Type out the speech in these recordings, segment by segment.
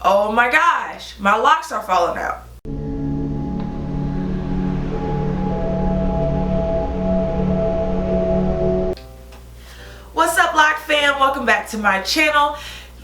oh my gosh, my locks are falling out. What's up, Loc fam? Welcome back to my channel.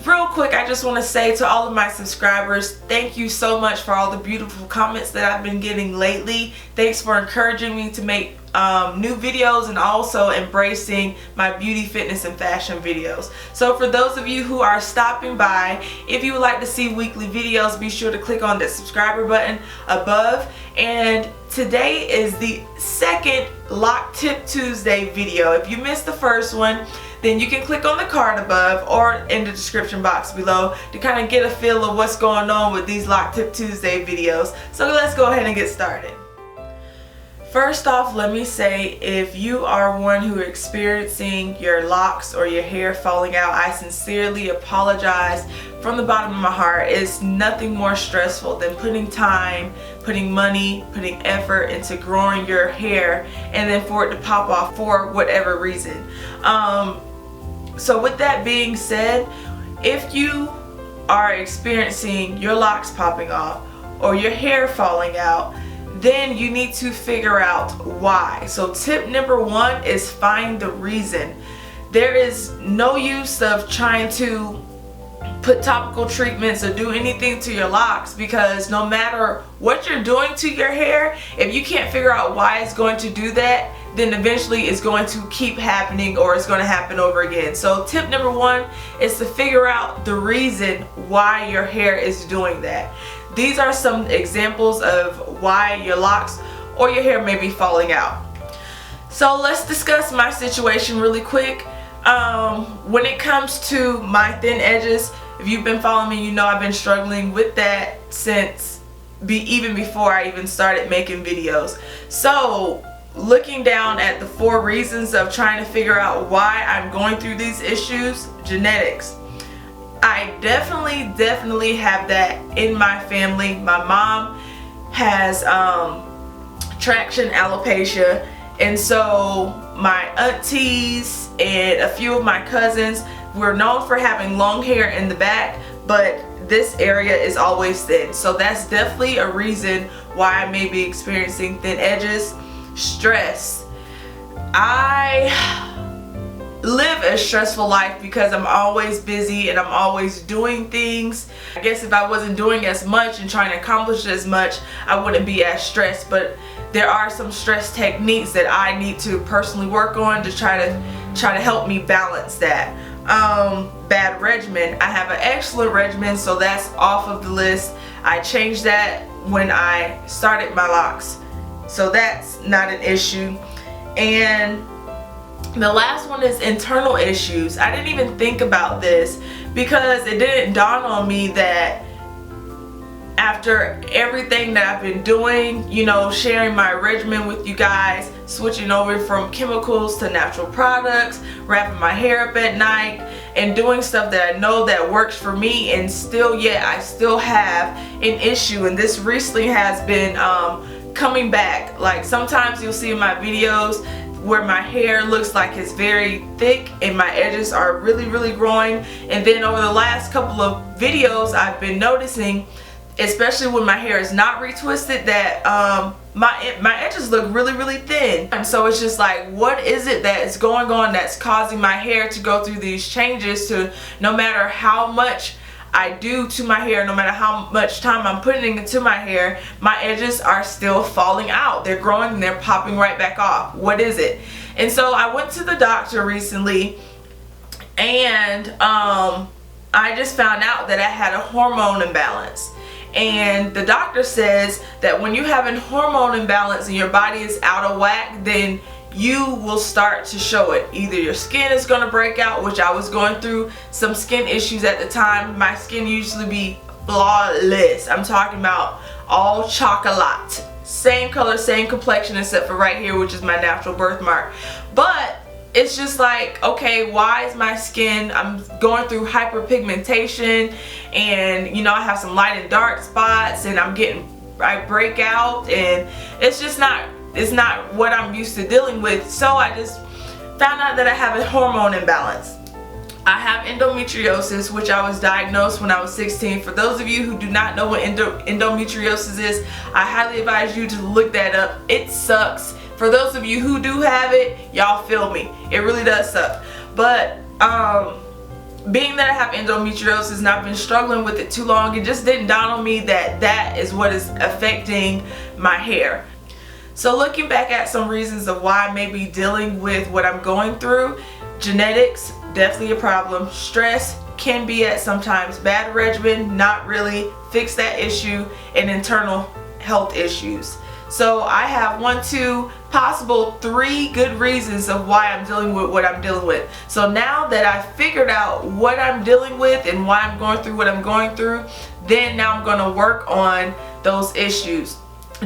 Real quick, I just want to say to all of my subscribers, thank you so much for all the beautiful comments that I've been getting lately. Thanks for encouraging me to make new videos and also embracing my beauty, fitness, and fashion videos. So for those of you who are stopping by, if you would like to see weekly videos, be sure to click on the subscriber button above. And today is the second Loc Tip Tuesday video. If you missed the first one, then you can click on the card above or in the description box below to kind of get a feel of what's going on with these Loc Tip Tuesday videos. So let's go ahead and get started. First off, let me say, if you are one who is experiencing your locks or your hair falling out, I sincerely apologize from the bottom of my heart. It's nothing more stressful than putting time, putting money, putting effort into growing your hair and then for it to pop off for whatever reason. So with that being said, if you are experiencing your locks popping off or your hair falling out, then you need to figure out why. So tip number one is find the reason. There is no use of trying to put topical treatments or do anything to your locks, because no matter what you're doing to your hair, if you can't figure out why it's going to do that, then eventually it's going to keep happening or it's going to happen over again. So tip number one is to figure out the reason why your hair is doing that. These are some examples of why your locks or your hair may be falling out. So let's discuss my situation really quick. When it comes to my thin edges, if you've been following me, you know I've been struggling with that since even before I even started making videos. So looking down at the 4 reasons of trying to figure out why I'm going through these issues: genetics. I definitely have that in my family. My mom has traction alopecia, and so my aunties and a few of my cousins were known for having long hair in the back, but this area is always thin. So that's definitely a reason why I may be experiencing thin edges. Stress. I live a stressful life because I'm always busy and I'm always doing things. I guess if I wasn't doing as much and trying to accomplish as much, I wouldn't be as stressed, but there are some stress techniques that I need to personally work on to try to help me balance that. Bad regimen. I have an excellent regimen, so that's off of the list. I changed that when I started my locks, so that's not an issue. And the last one is internal issues. I didn't even think about this because it didn't dawn on me that after everything that I've been doing, you know, sharing my regimen with you guys, switching over from chemicals to natural products, wrapping my hair up at night, and doing stuff that I know that works for me, and still yet I still have an issue. And this recently has been coming back. Like sometimes you'll see in my videos where my hair looks like it's very thick and my edges are really growing, and then over the last couple of videos I've been noticing, especially when my hair is not retwisted, that my edges look really thin. And so it's just like, what is it that is going on that's causing my hair to go through these changes to, no matter how much I do to my hair, no matter how much time I'm putting into my hair, my edges are still falling out. They're growing and they're popping right back off. What is it? And so I went to the doctor recently, and I just found out that I had a hormone imbalance. And the doctor says that when you have a hormone imbalance and your body is out of whack, then you will start to show it. Either your skin is going to break out, which I was going through some skin issues at the time. My skin usually be flawless. I'm talking about all chocolate. Same color, same complexion, except for right here, which is my natural birthmark. But it's just like, okay, why is my skin, I'm going through hyperpigmentation, and you know, I have some light and dark spots, and I break out, and it's just not, it's not what I'm used to dealing with. So I just found out that I have a hormone imbalance. I have endometriosis, which I was diagnosed when I was 16. For those of you who do not know what endometriosis is, I highly advise you to look that up. It sucks. For those of you who do have it, y'all feel me. It really does suck. But being that I have endometriosis and I've been struggling with it too long, it just didn't dawn on me that that is what is affecting my hair. So looking back at some reasons of why I may be dealing with what I'm going through: genetics, definitely a problem. Stress can be at sometimes. Bad regimen, not really. Fix that issue. And internal health issues. So I have 1, 2, possible 3 good reasons of why I'm dealing with what I'm dealing with. So now that I've figured out what I'm dealing with and why I'm going through what I'm going through, then now I'm going to work on those issues.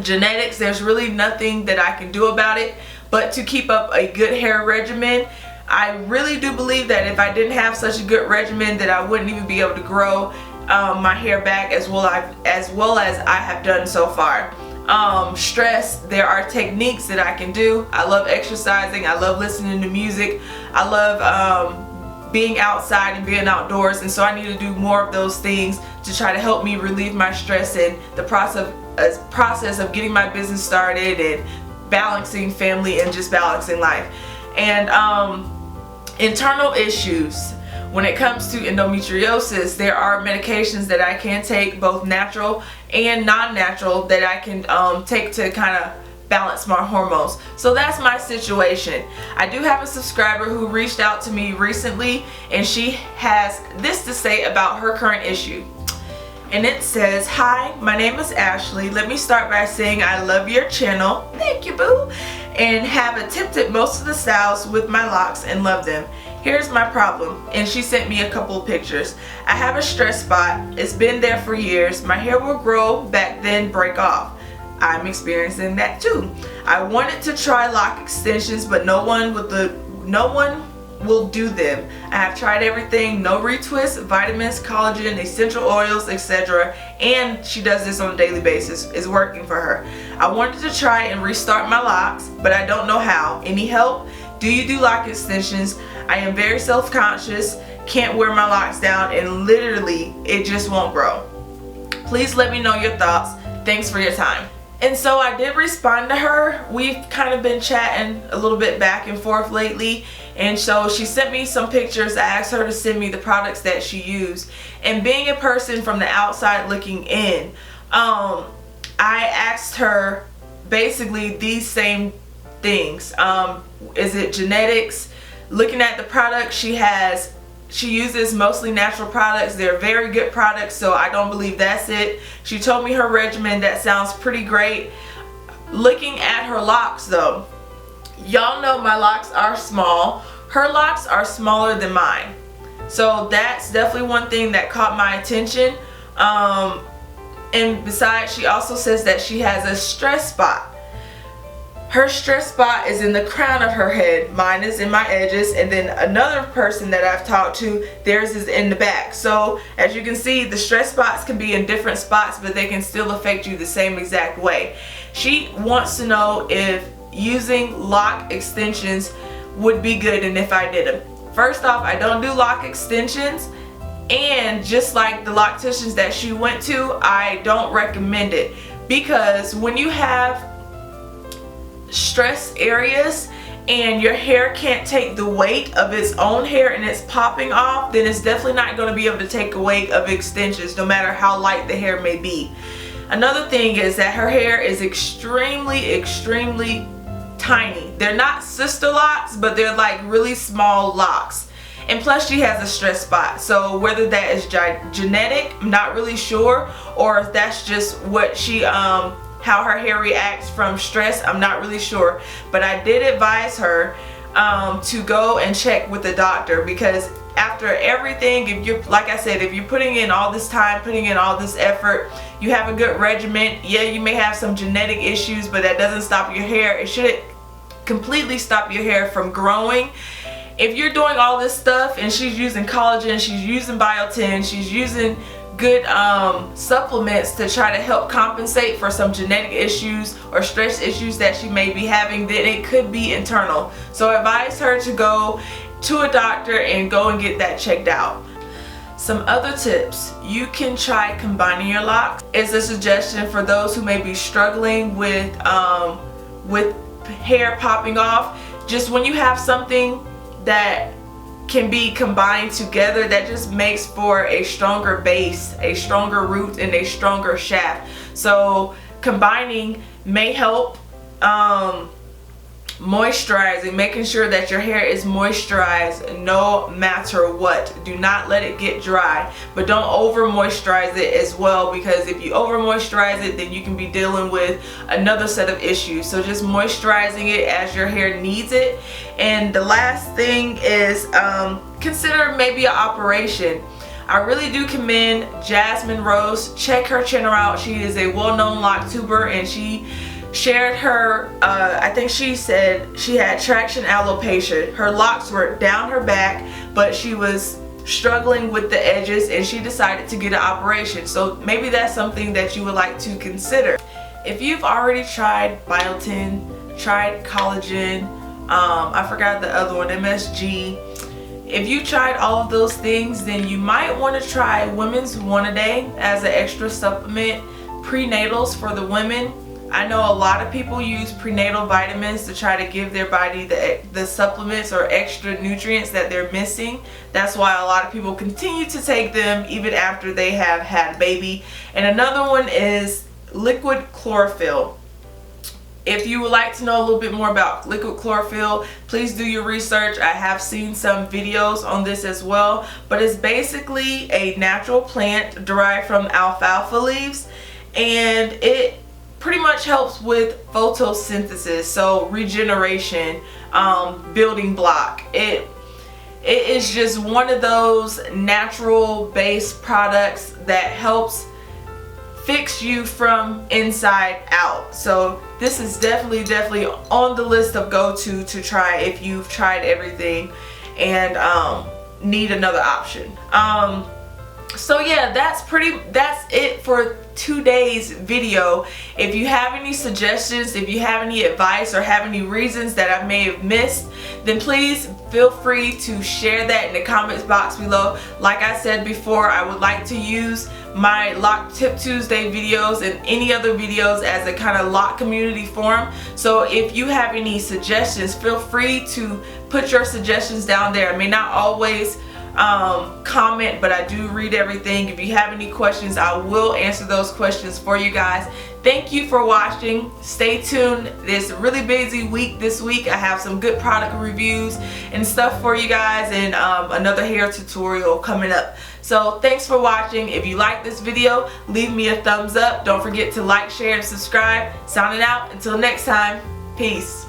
Genetics, there's really nothing that I can do about it but to keep up a good hair regimen. I really do believe that if I didn't have such a good regimen, that I wouldn't even be able to grow my hair back as well as I have done so far. Stress, there are techniques that I can do. I love exercising. I love listening to music. I love being outside and being outdoors, and so I need to do more of those things to try to help me relieve my stress in the process of getting my business started and balancing family and just balancing life. And internal issues. When it comes to endometriosis, there are medications that I can take, both natural and non-natural, that I can take to kind of balance my hormones. So that's my situation. I do have a subscriber who reached out to me recently, and she has this to say about her current issue. And it says, "Hi, my name is Ashley. Let me start by saying I love your channel." Thank you, boo. "And have attempted most of the styles with my locks and love them. Here's my problem," and she sent me a couple of pictures. "I have a stress spot. It's been there for years. My hair will grow back then break off. I'm experiencing that too. I wanted to try lock extensions, but no one will do them. I have tried everything, no retwist, vitamins, collagen, essential oils, etc. And she does this on a daily basis. It's working for her. I wanted to try and restart my locks, but I don't know how. Any help? Do you do lock extensions? I am very self-conscious, can't wear my locks down, and literally it just won't grow. Please let me know your thoughts. Thanks for your time." And so I did respond to her. We've kind of been chatting a little bit back and forth lately, and so she sent me some pictures. I asked her to send me the products that she used, and being a person from the outside looking in, I asked her basically these same things. Is it genetics? Looking at the products she uses mostly natural products. They're very good products, so I don't believe that's it. She told me her regimen. That sounds pretty great. Looking at her locks though, y'all know my locks are small. Her locks are smaller than mine. So that's definitely one thing that caught my attention. And besides, she also says that she has a stress spot. Her stress spot is in the crown of her head. Mine is in my edges, and then another person that I've talked to, theirs is in the back. So as you can see, the stress spots can be in different spots, but they can still affect you the same exact way. She wants to know if using lock extensions would be good and if I did them. First off, I don't do lock extensions, and just like the locticians that she went to, I don't recommend it, because when you have stress areas and your hair can't take the weight of its own hair and it's popping off, then it's definitely not going to be able to take the weight of extensions, no matter how light the hair may be. Another thing is that her hair is extremely tiny. They're not sister locks, but they're like really small locks. And plus she has a stress spot. So whether that is genetic, I'm not really sure, or if that's just what she how her hair reacts from stress, I'm not really sure. But I did advise her to go and check with the doctor, because after everything, if you're, like I said, if you're putting in all this time, putting in all this effort, you have a good regimen, yeah, you may have some genetic issues, but that doesn't stop your hair. It shouldn't completely stop your hair from growing. If you're doing all this stuff and she's using collagen, she's using biotin, she's using good supplements to try to help compensate for some genetic issues or stress issues that she may be having, then it could be internal. So I advise her to go to a doctor and go and get that checked out. Some other tips: you can try combining your locks. It's a suggestion for those who may be struggling with hair popping off. Just when you have something that can be combined together, that just makes for a stronger base, a stronger root, and a stronger shaft. So combining may help. Moisturizing, making sure that your hair is moisturized no matter what. Do not let it get dry, but don't over moisturize it as well, because if you over moisturize it, then you can be dealing with another set of issues. So just moisturizing it as your hair needs it. And the last thing is consider maybe an operation. I really do commend Jasmine Rose. Check her channel out. She is a well-known lock tuber, and she shared her, I think she said she had traction alopecia. Her locks were down her back, but she was struggling with the edges, and she decided to get an operation. So maybe that's something that you would like to consider. If you've already tried Biotin, tried Collagen, I forgot the other one, MSG. If you tried all of those things, then you might want to try Women's One a Day as an extra supplement. Prenatals for the women. I know a lot of people use prenatal vitamins to try to give their body the supplements or extra nutrients that they're missing. That's why a lot of people continue to take them even after they have had a baby. And another one is liquid chlorophyll. If you would like to know a little bit more about liquid chlorophyll, please do your research. I have seen some videos on this as well, but it's basically a natural plant derived from alfalfa leaves, and it pretty much helps with photosynthesis, so regeneration, building block. It is just one of those natural based products that helps fix you from inside out. So this is definitely on the list of go-to to try if you've tried everything and need another option. So yeah, that's it for today's video. If you have any suggestions, if you have any advice, or have any reasons that I may have missed, then please feel free to share that in the comments box below. Like I said before, I would like to use my Lock Tip Tuesday videos and any other videos as a kind of lock community forum. So if you have any suggestions, feel free to put your suggestions down there. I may not always comment, but I do read everything. If you have any questions, I will answer those questions for you guys. Thank you for watching. Stay tuned. It's a really busy week this week. I have some good product reviews and stuff for you guys, and another hair tutorial coming up. So thanks for watching. If you like this video, leave me a thumbs up. Don't forget to like, share, and subscribe. Signing out. Until next time. Peace.